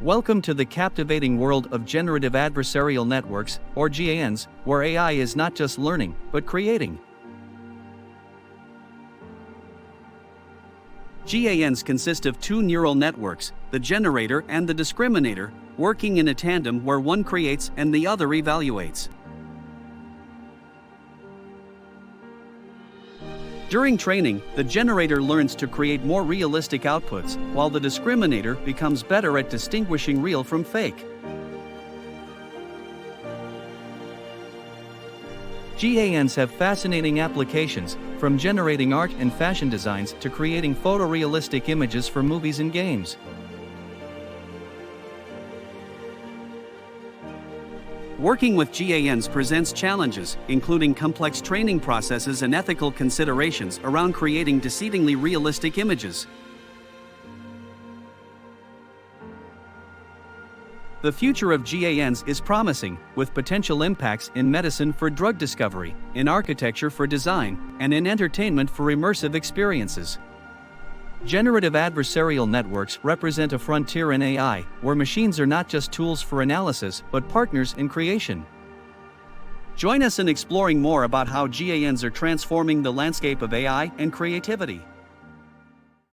Welcome to the captivating world of Generative Adversarial Networks, or GANs, where AI is not just learning, but creating. GANs consist of two neural networks, the generator and the discriminator, working in a tandem where one creates and the other evaluates. During training, the generator learns to create more realistic outputs, while the discriminator becomes better at distinguishing real from fake. GANs have fascinating applications, from generating art and fashion designs to creating photorealistic images for movies and games. Working with GANs presents challenges, including complex training processes and ethical considerations around creating deceivingly realistic images. The future of GANs is promising, with potential impacts in medicine for drug discovery, in architecture for design, and in entertainment for immersive experiences. Generative adversarial networks represent a frontier in AI, where machines are not just tools for analysis, but partners in creation. Join us in exploring more about how GANs are transforming the landscape of AI and creativity.